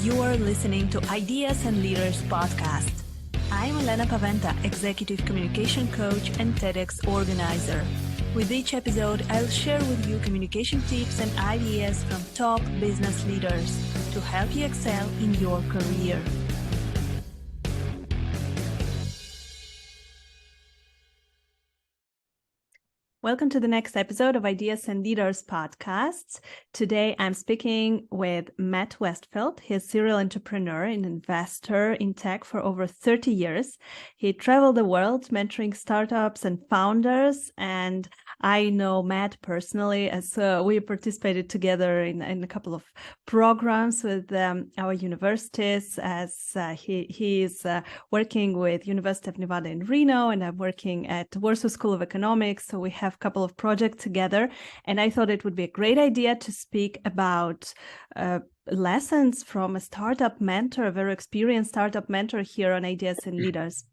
You are listening to Ideas and Leaders podcast. I'm Elena Paweta, Executive Communication Coach and TEDx organizer. With each episode, I'll share with you communication tips and ideas from top business leaders to help you excel in your career. Welcome to the next episode of Ideas and Leaders podcasts. Today, I'm speaking with Matt Westfield. He's a serial entrepreneur and investor in tech for over 30 years. He traveled the world mentoring startups and founders, and I know Matt personally as we participated together in a couple of programs with our universities as he is working with University of Nevada in Reno, and I'm working at Warsaw School of Economics. So we have a couple of projects together, and I thought it would be a great idea to speak about lessons from a startup mentor, a very experienced startup mentor here on Ideas and Leaders.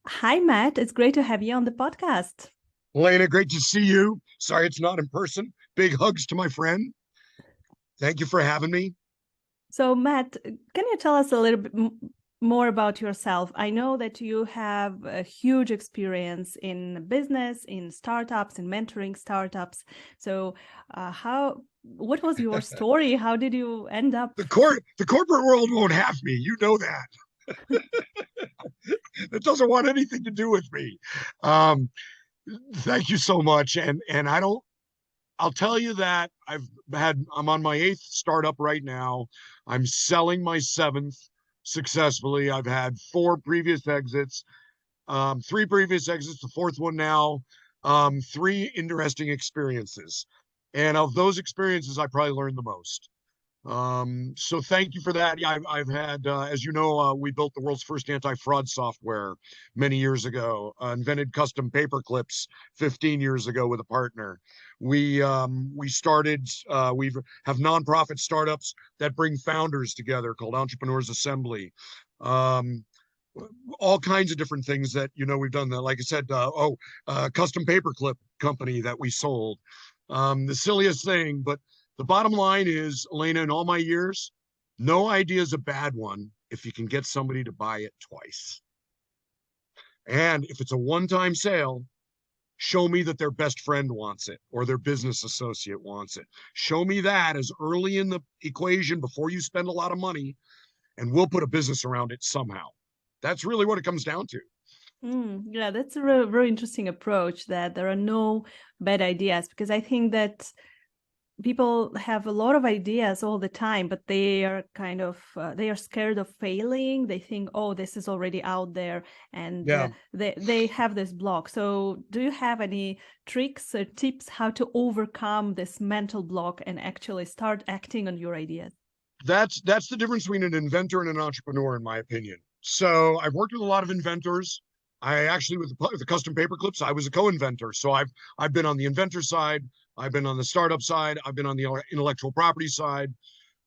Hi, Matt. It's great to have you on the podcast. Elena, great to see you. Sorry it's not in person. Big hugs to my friend. Thank you for having me. So, Matt, can you tell us a little bit more about yourself? I know that you have a huge experience in business, in startups, in mentoring startups. So what was your story? How did you end up? The corporate world won't have me. You know that. It doesn't want anything to do with me. Thank you so much. And I'll tell you that I'm on my 8th startup right now. I'm selling my 7th successfully. I've had 4 previous exits, 3 previous exits, the 4th one now, 3 interesting experiences. And of those experiences, I probably learned the most. So thank you for that. Yeah, I've had, as you know, we built the world's first anti-fraud software many years ago, invented custom paper clips 15 years ago with a partner. We started, we have nonprofit startups that bring founders together called Entrepreneurs Assembly. All kinds of different things that, we've done that. Like I said, custom paperclip company that we sold. The silliest thing, but the bottom line is, Elena, in all my years, no idea is a bad one if you can get somebody to buy it twice. And if it's a one-time sale, show me that their best friend wants it or their business associate wants it. Show me that as early in the equation before you spend a lot of money, and we'll put a business around it somehow. That's really what it comes down to. Yeah, that's a very, very interesting approach, that there are no bad ideas, because I think that people have a lot of ideas all the time, but they are they are scared of failing. They think, oh, this is already out there, and they have this block. So do you have any tricks or tips how to overcome this mental block and actually start acting on your ideas? That's the difference between an inventor and an entrepreneur, in my opinion. So I've worked with a lot of inventors. I actually, with the custom paper clips, I was a co-inventor. So I've been on the inventor side, I've been on the startup side, I've been on the intellectual property side.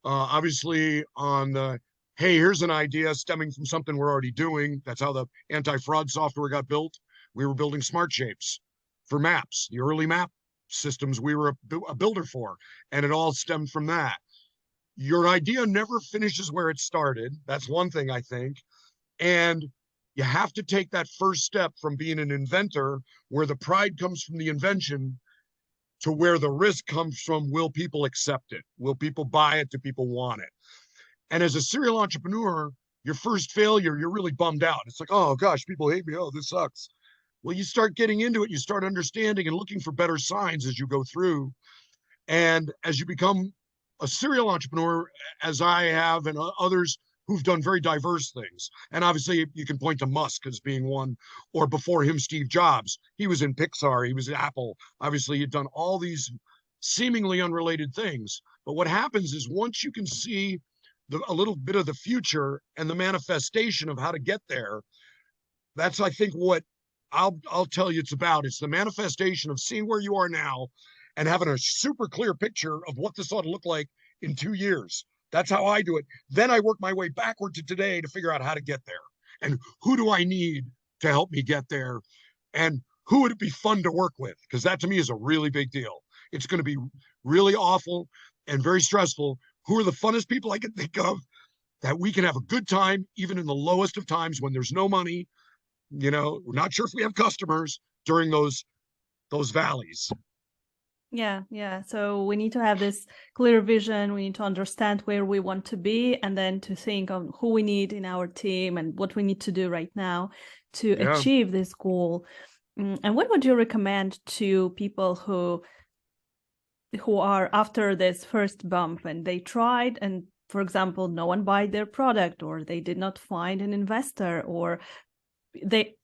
Obviously on the, hey, here's an idea stemming from something we're already doing. That's how the anti-fraud software got built. We were building smart shapes for maps, the early map systems we were a builder for, and it all stemmed from that. Your idea never finishes where it started. That's one thing, I think. And you have to take that first step from being an inventor, where the pride comes from the invention, to where the risk comes from, will people accept it? Will people buy it? Do people want it? And as a serial entrepreneur, your first failure, you're really bummed out. It's like, oh gosh, people hate me. Oh, this sucks. Well, you start getting into it. You start understanding and looking for better signs as you go through. And as you become a serial entrepreneur, as I have and others who've done very diverse things. And obviously you can point to Musk as being one, or before him, Steve Jobs. He was in Pixar, he was at Apple. Obviously he'd done all these seemingly unrelated things. But what happens is, once you can see a little bit of the future and the manifestation of how to get there, that's, I think, what I'll tell you it's about. It's the manifestation of seeing where you are now and having a super clear picture of what this ought to look like in 2 years. That's how I do it. Then I work my way backward to today to figure out how to get there. And who do I need to help me get there? And who would it be fun to work with? Because that to me is a really big deal. It's going to be really awful and very stressful. Who are the funnest people I can think of that we can have a good time, even in the lowest of times when there's no money. You know, we're not sure if we have customers during those valleys. Yeah, yeah. So we need to have this clear vision. We need to understand where we want to be, and then to think on who we need in our team and what we need to do right now to achieve this goal. And what would you recommend to people who are after this first bump and they tried and, for example, no one buy their product, or they did not find an investor, or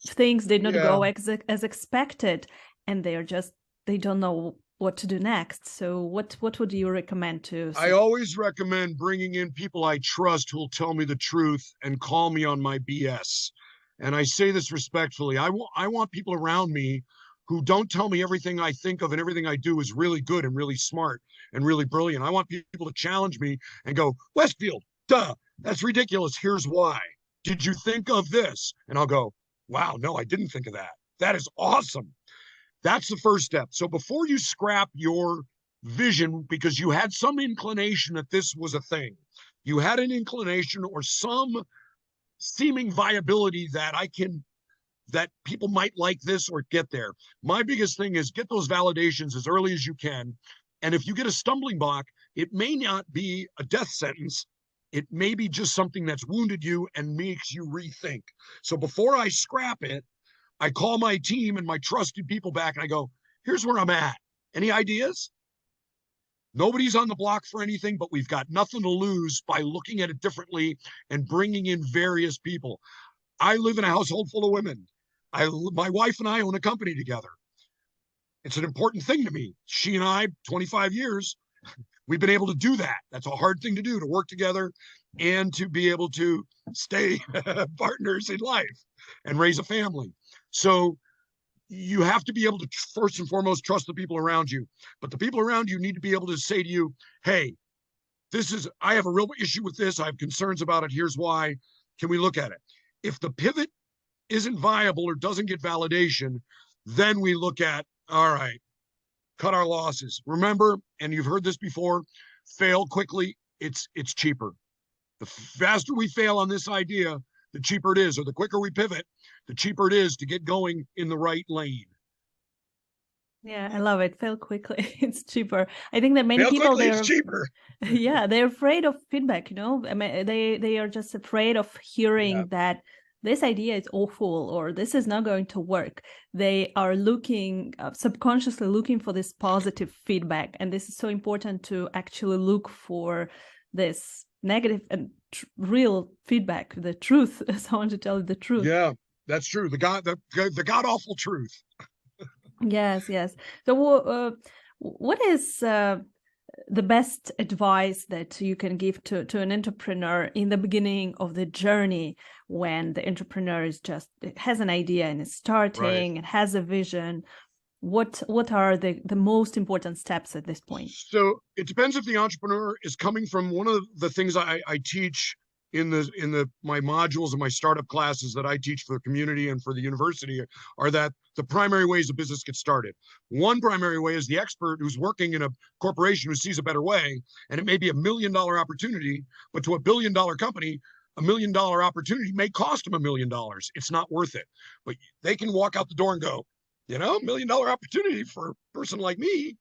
things did not go as expected, and they don't know what to do next. So what would you recommend to? I always recommend bringing in people I trust who'll tell me the truth and call me on my BS. And I say this respectfully. I want people around me who don't tell me everything I think of and everything I do is really good and really smart and really brilliant. I want people to challenge me and go, Westfield, duh, that's ridiculous. Here's why. Did you think of this? And I'll go, wow, no, I didn't think of that. That is awesome. That's the first step. So before you scrap your vision, because you had some inclination that this was a thing, you had an inclination or some seeming viability that people might like this or get there. My biggest thing is get those validations as early as you can. And if you get a stumbling block, it may not be a death sentence. It may be just something that's wounded you and makes you rethink. So before I scrap it, I call my team and my trusted people back and I go, here's where I'm at. Any ideas? Nobody's on the block for anything, but we've got nothing to lose by looking at it differently and bringing in various people. I live in a household full of women. My wife and I own a company together. It's an important thing to me. She and I, 25 years, we've been able to do that. That's a hard thing to do, to work together and to be able to stay partners in life and raise a family. So you have to be able to first and foremost trust the people around you. But the people around you need to be able to say to you, hey, I have a real issue with this. I have concerns about it. Here's why. Can we look at it? If the pivot isn't viable or doesn't get validation, then we look at, all right, cut our losses. Remember, and you've heard this before, fail quickly. It's cheaper. The faster we fail on this idea, the cheaper it is, or the quicker we pivot, the cheaper it is to get going in the right lane. Yeah, I love it. Fail quickly. It's cheaper. I think that many fail people, quickly, it's cheaper. Yeah, they're afraid of feedback, you know. I mean, they are just afraid of hearing that this idea is awful or this is not going to work. They are looking, subconsciously looking for this positive feedback. And this is so important, to actually look for this negative and real feedback, the truth. Someone to tell you the truth. Yeah, that's true. The god awful truth. Yes. So what is the best advice that you can give to an entrepreneur in the beginning of the journey, when the entrepreneur has an idea and is starting and has a vision? What are the most important steps at this point? So it depends if the entrepreneur is coming from one of the things I teach in my modules and my startup classes that I teach for the community and for the university, are that the primary ways a business gets started. One primary way is the expert who's working in a corporation who sees a better way, and it may be $1 million opportunity, but to $1 billion company, $1 million opportunity may cost them $1 million. It's not worth it. But they can walk out the door and go, $1 million opportunity for a person like me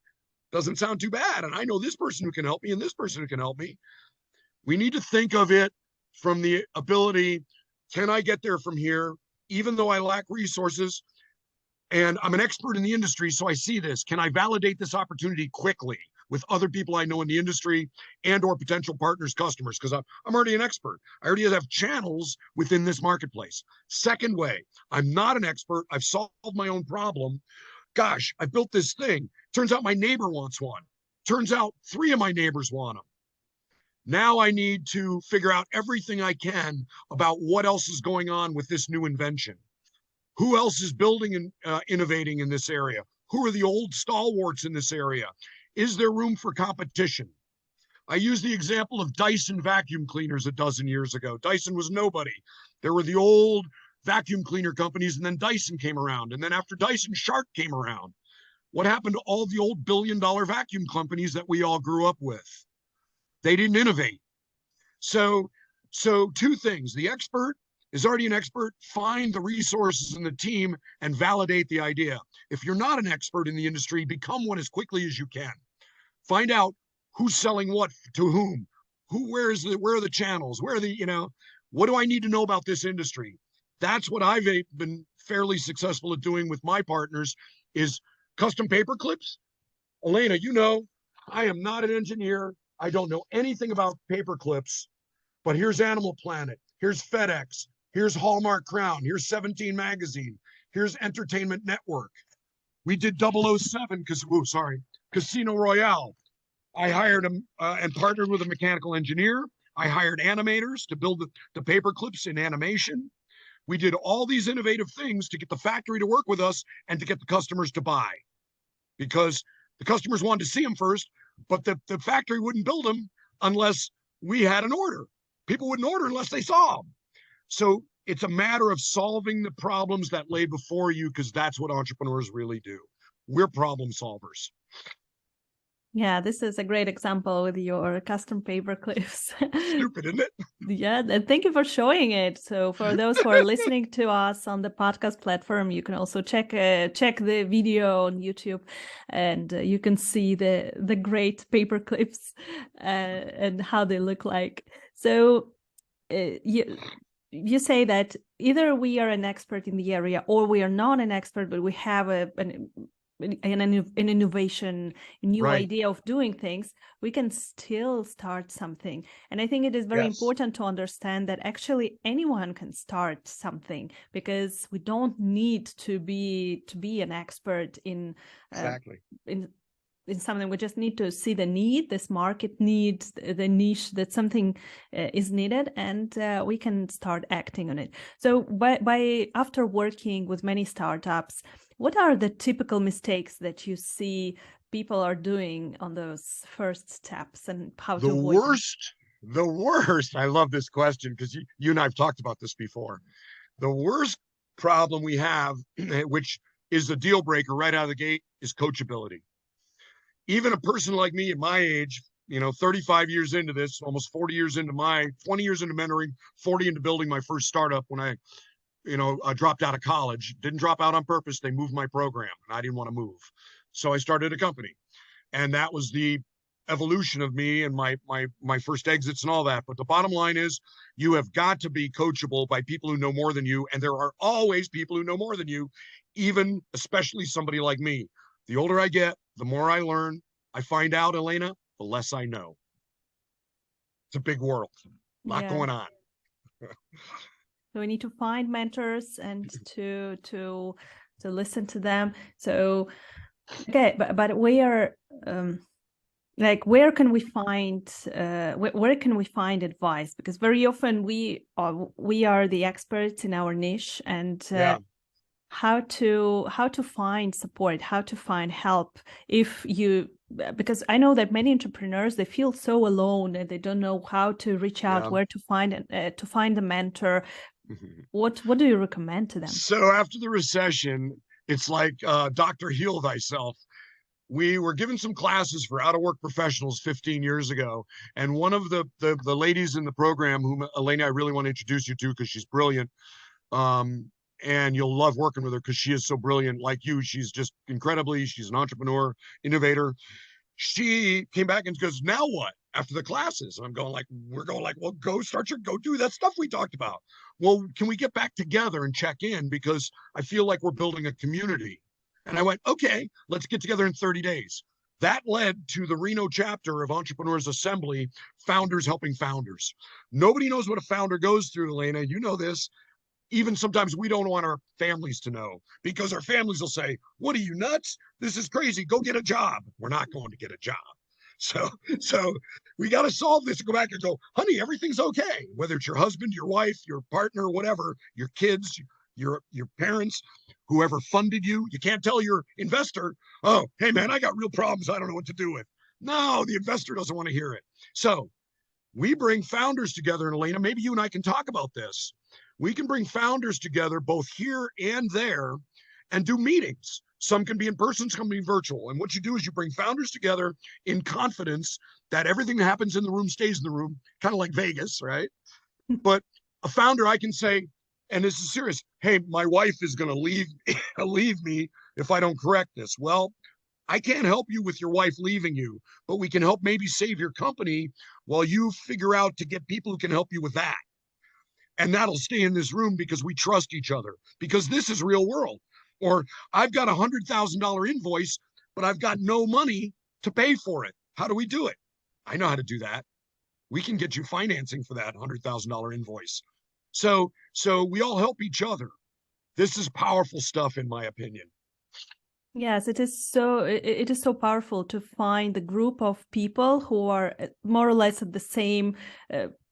doesn't sound too bad. And I know this person who can help me and this person who can help me. We need to think of it from the ability, can I get there from here, even though I lack resources? And I'm an expert in the industry, so I see this. Can I validate this opportunity quickly with other people I know in the industry and or potential partners, customers? Because I'm already an expert. I already have channels within this marketplace. Second way, I'm not an expert. I've solved my own problem. Gosh, I built this thing. Turns out my neighbor wants one. Turns out 3 of my neighbors want them. Now I need to figure out everything I can about what else is going on with this new invention. Who else is building and innovating in this area? Who are the old stalwarts in this area? Is there room for competition? I use the example of Dyson vacuum cleaners a dozen years ago. Dyson was nobody. There were the old vacuum cleaner companies, and then Dyson came around. And then after Dyson, Shark came around. What happened to all the old billion-dollar vacuum companies that we all grew up with? They didn't innovate. So So two things: the expert is already an expert. Find the resources in the team and validate the idea. If you're not an expert in the industry, become one as quickly as you can. Find out who's selling what to whom, where are the channels, where are the, what do I need to know about this industry? That's what I've been fairly successful at doing with my partners is custom paper clips. Elena, I am not an engineer. I don't know anything about paper clips, but here's Animal Planet, here's FedEx, here's Hallmark Crown, here's 17 Magazine, here's Entertainment Network. We did 007 Casino Royale. I hired and partnered with a mechanical engineer. I hired animators to build the paper clips in animation. We did all these innovative things to get the factory to work with us and to get the customers to buy, because the customers wanted to see them first, but the factory wouldn't build them unless we had an order. People wouldn't order unless they saw them. So it's a matter of solving the problems that lay before you, because that's what entrepreneurs really do. We're problem solvers. Yeah, this is a great example with your custom paper clips. Stupid, isn't it? Yeah, and thank you for showing it. So for those who are listening to us on the podcast platform, you can also check the video on YouTube, and you can see the great paper clips and how they look like. So you say that either we are an expert in the area or we are not an expert, but we have an innovation, a new idea of doing things, we can still start something. And I think it is very important to understand that actually anyone can start something, because we don't need to be an expert in in something. We just need to see the need, this market needs, the niche, that something is needed, and we can start acting on it. So after working with many startups, what are the typical mistakes that you see people are doing on those first steps, and how to avoid them? The worst, I love this question, because you and I have talked about this before. The worst problem we have, which is a deal breaker right out of the gate, is coachability. Even a person like me at my age, 35 years into this, almost 40 years into 20 years into mentoring, 40 into building my first startup when I dropped out of college. Didn't drop out on purpose. They moved my program and I didn't want to move. So I started a company, and that was the evolution of me and my first exits and all that. But the bottom line is, you have got to be coachable by people who know more than you. And there are always people who know more than you, especially somebody like me. The older I get, the more I learn. I find out, Elena, the less I know. It's a big world, a lot going on. So we need to find mentors and to listen to them. So, okay, but where can we find advice? Because very often we are the experts in our niche, and how to find support, how to find help because I know that many entrepreneurs, they feel so alone and they don't know how to reach out, where to find a mentor. What do you recommend to them? So after the recession, it's like Dr. Heal Thyself. We were given some classes for out-of-work professionals 15 years ago, and one of the ladies in the program, whom Elena, I really want to introduce you to, because she's brilliant, and you'll love working with her because she is so brilliant. Like you, she's just she's an entrepreneur, innovator. She came back and goes, now what? After the classes. And we're going like, well, go do that stuff we talked about. Well, can we get back together and check in? Because I feel like we're building a community. And I went, okay, let's get together in 30 days. That led to the Reno chapter of Entrepreneurs Assembly, Founders Helping Founders. Nobody knows what a founder goes through, Elena. You know this. Even sometimes we don't want our families to know, because our families will say, what are you, nuts? This is crazy. Go get a job. We're not going to get a job. So we got to solve this and go back and go, honey, everything's okay. Whether it's your husband, your wife, your partner, whatever, your kids, your parents, whoever funded you. You can't tell your investor, oh, hey, man, I got real problems I don't know what to do with. No, the investor doesn't want to hear it. So we bring founders together, and Elena, maybe you and I can talk about this. We can bring founders together both here and there and do meetings. Some can be in person, some can be virtual. And what you do is you bring founders together in confidence that everything that happens in the room stays in the room, kind of like Vegas, right? But a founder, I can say, and this is serious, hey, my wife is going to leave me if I don't correct this. Well, I can't help you with your wife leaving you, but we can help maybe save your company while you figure out to get people who can help you with that. And that'll stay in this room because we trust each other, because this is real world. Or I've got $100,000 invoice, but I've got no money to pay for it. How do we do it? I know how to do that. We can get you financing for that $100,000 invoice. So we all help each other. This is powerful stuff, in my opinion. Yes, it is so powerful to find a group of people who are more or less at the same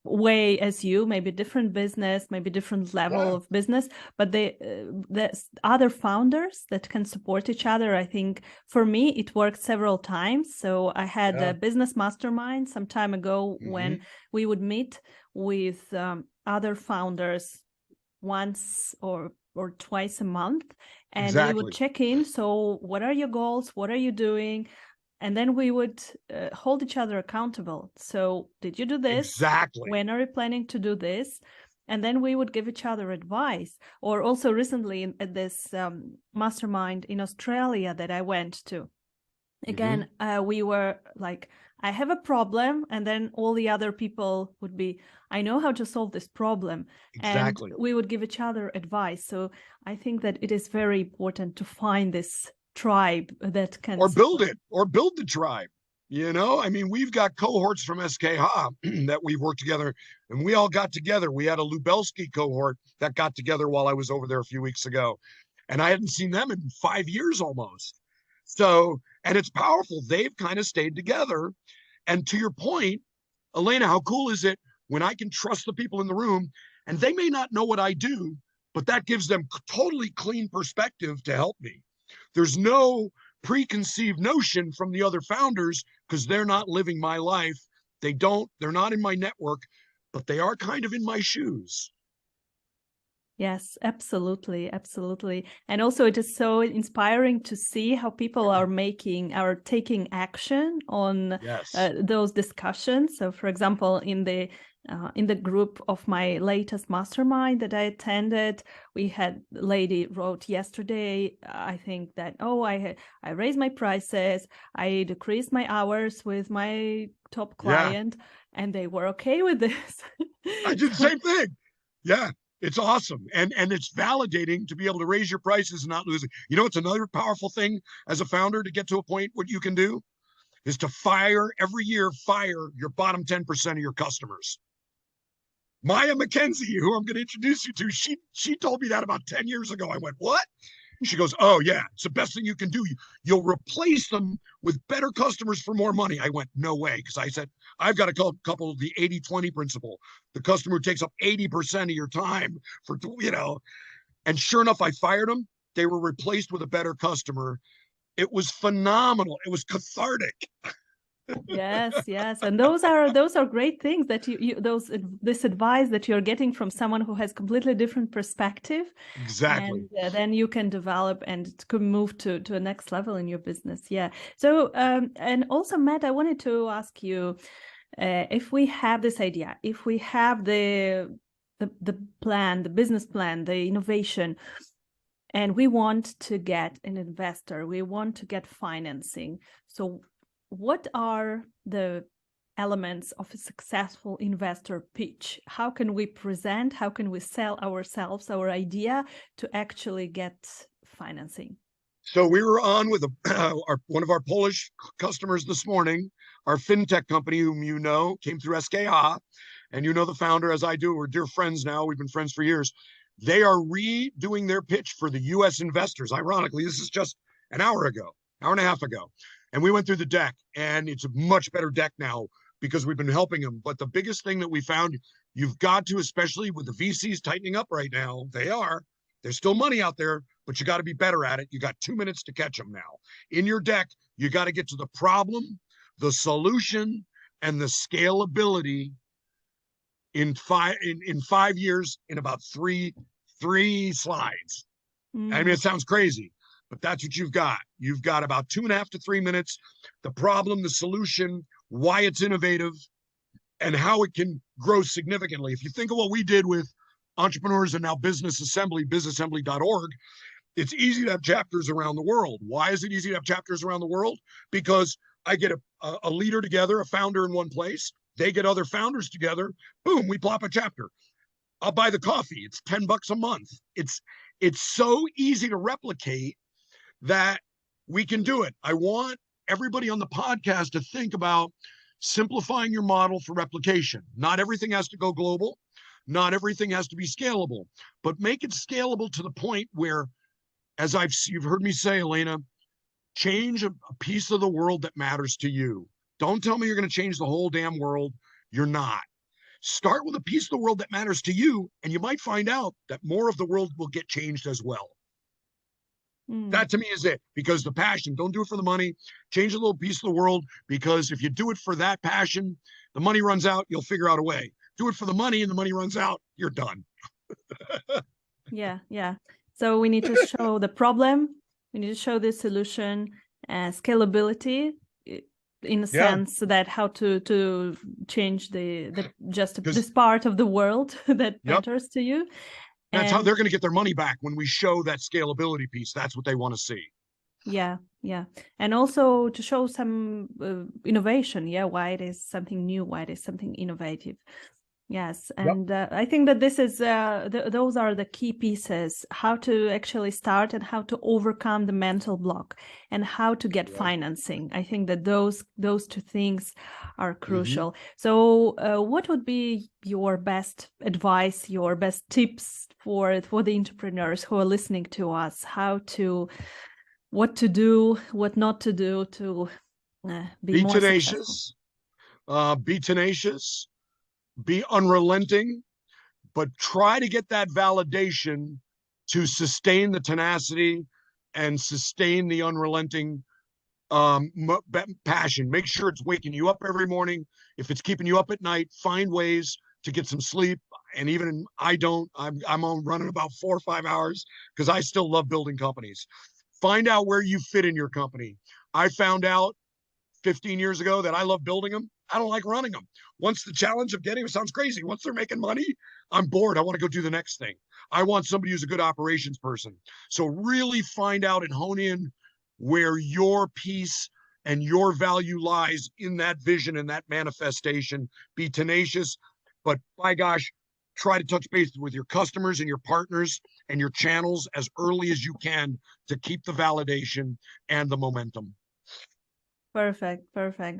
way as you, maybe different business, maybe different level of business, but the other founders that can support each other. I think for me, it worked several times. So I had a business mastermind some time ago when we would meet with other founders once or twice a month, and we would check in. So what are your goals? What are you doing? And then we would hold each other accountable. So did you do this? Exactly. When are you planning to do this? And then we would give each other advice. Or also recently at this mastermind in Australia that I went to, again, we were like, I have a problem. And then all the other people would be, I know how to solve this problem. Exactly. And we would give each other advice. So I think that it is very important to find this tribe that can build the tribe. You know, I mean, we've got cohorts from SKH that we've worked together, and we all got together. We had a Lubelski cohort that got together while I was over there a few weeks ago, and I hadn't seen them in 5 years almost. So, and it's powerful. They've kind of stayed together. And to your point, Elena, how cool is it when I can trust the people in the room, and they may not know what I do, but that gives them totally clean perspective to help me. There's no preconceived notion from the other founders because they're not living my life. They're not in my network, but they are kind of in my shoes. Yes, absolutely. Absolutely. And also it is so inspiring to see how people are taking action on those discussions. So for example, in the group of my latest mastermind that I attended, we had a lady wrote yesterday, I think that, I raised my prices, I decreased my hours with my top client, and they were okay with this. I did the same thing. Yeah. It's awesome. And it's validating to be able to raise your prices and not lose it. You know, it's another powerful thing as a founder to get to a point. What you can do is to fire your bottom 10% of your customers. Maya McKenzie, who I'm going to introduce you to, she told me that about 10 years ago. I went, what? She goes, oh, yeah, it's the best thing you can do. You'll replace them with better customers for more money. I went, no way. Because I said, I've got a couple of the 80-20 principle. The customer takes up 80% of your time for, and sure enough, I fired them. They were replaced with a better customer. It was phenomenal. It was cathartic. Yes, and those are great things that this advice that you're getting from someone who has completely different perspective. Exactly. And then you can develop and could move to a next level in your business. Yeah. So and also, Matt, I wanted to ask you, if we have this idea, if we have the plan, the business plan, the innovation, and we want to get an investor, we want to get financing. So what are the elements of a successful investor pitch? How can we present, how can we sell ourselves, our idea, to actually get financing? So we were on with one of our Polish customers this morning. Our fintech company, whom you know, came through SKH, and you know the founder as I do. We're dear friends now. We've been friends for years. They are redoing their pitch for the U.S. investors. Ironically, this is just an hour and a half ago. And we went through the deck, and it's a much better deck now because we've been helping them. But the biggest thing that we found, you've got to, especially with the VCs tightening up right now, there's still money out there, but you got to be better at it. You got 2 minutes to catch them now. In your deck, you got to get to the problem, the solution, and the scalability in 5 years in about three slides. I mean, it sounds crazy, but that's what you've got. You've got about 2.5 to 3 minutes, the problem, the solution, why it's innovative, and how it can grow significantly. If you think of what we did with Entrepreneurs and now Business Assembly, businessassembly.org, it's easy to have chapters around the world. Why is it easy to have chapters around the world? Because I get a leader together, a founder in one place. They get other founders together. Boom, we plop a chapter. I'll buy the coffee. It's $10 a month. It's so easy to replicate that we can do it. I want everybody on the podcast to think about simplifying your model for replication. Not everything has to go global. Not everything has to be scalable, but make it scalable to the point where, as you've heard me say, Elena, change a piece of the world that matters to you. Don't tell me you're going to change the whole damn world. You're not. Start with a piece of the world that matters to you, and you might find out that more of the world will get changed as well. That to me is it, because the passion, don't do it for the money. Change a little piece of the world, because if you do it for that passion, the money runs out, you'll figure out a way. Do it for the money and the money runs out, you're done. Yeah. So we need to show the problem. We need to show the solution, scalability, in a sense that how to change this part of the world that matters to you. That's how they're going to get their money back, when we show that scalability piece. That's what they want to see. Yeah. And also to show some innovation. Why it is something new, why it is something innovative. Yes, and I think that this is those are the key pieces: how to actually start and how to overcome the mental block, and how to get financing. I think that those two things are crucial. So, what would be your best advice, your best tips for the entrepreneurs who are listening to us? What to do, what not to do to be more tenacious. Be tenacious. Be unrelenting, but try to get that validation to sustain the tenacity and sustain the unrelenting passion. Make sure it's waking you up every morning. If it's keeping you up at night, find ways to get some sleep. And even I'm on running about 4 or 5 hours, because I still love building companies. Find out where you fit in your company. I found out 15 years ago that I love building them. I don't like running them. Once the challenge of getting them sounds crazy. Once they're making money, I'm bored. I want to go do the next thing. I want somebody who's a good operations person. So really find out and hone in where your piece and your value lies in that vision and that manifestation. Be tenacious, but by gosh, try to touch base with your customers and your partners and your channels as early as you can to keep the validation and the momentum. Perfect.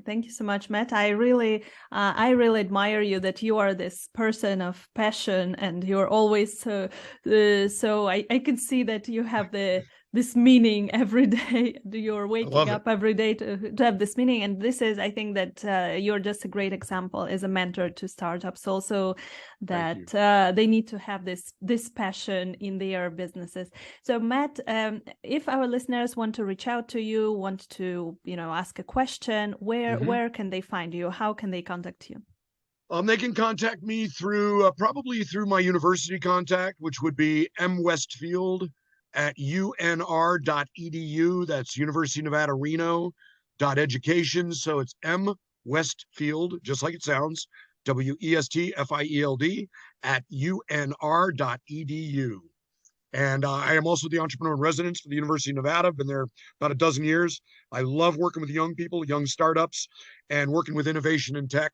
Thank you so much, Matt. I really admire you, that you are this person of passion, and you're always so I can see that you have this meaning every day. You're waking up every day to have this meaning. And this is, I think that you're just a great example as a mentor to startups also, that they need to have this passion in their businesses. So Matt, if our listeners want to reach out to you, want to, ask a question, where can they find you? How can they contact you? They can contact me through probably through my university contact, which would be Westfield at UNR.edu. That's University of Nevada, Reno.education. So it's M Westfield, just like it sounds, Westfield at UNR.edu. And I am also the entrepreneur in residence for the University of Nevada. I've been there about a dozen years. I love working with young people, young startups, and working with innovation in tech.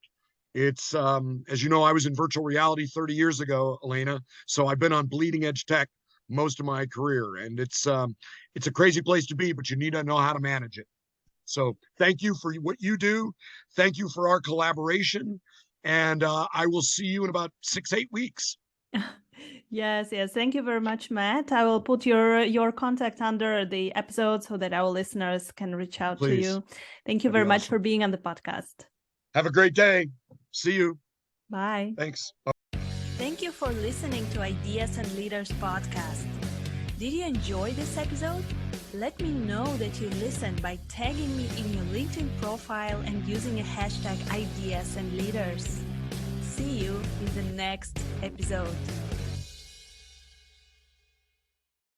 It's, as you know, I was in virtual reality 30 years ago, Elena. So I've been on bleeding edge tech most of my career, and it's a crazy place to be, but you need to know how to manage it. So thank you for what you do. Thank you for our collaboration, and I will see you in about 6-8 weeks. Yes. Thank you very much, Matt. I will put your contact under the episode so that our listeners can reach out to you. Thank you very much for being on the podcast. Have a great day. See you. Bye. Thanks. Thank you for listening to Ideas and Leaders podcast. Did you enjoy this episode? Let me know that you listened by tagging me in your LinkedIn profile and using a hashtag Ideas and Leaders. See you in the next episode.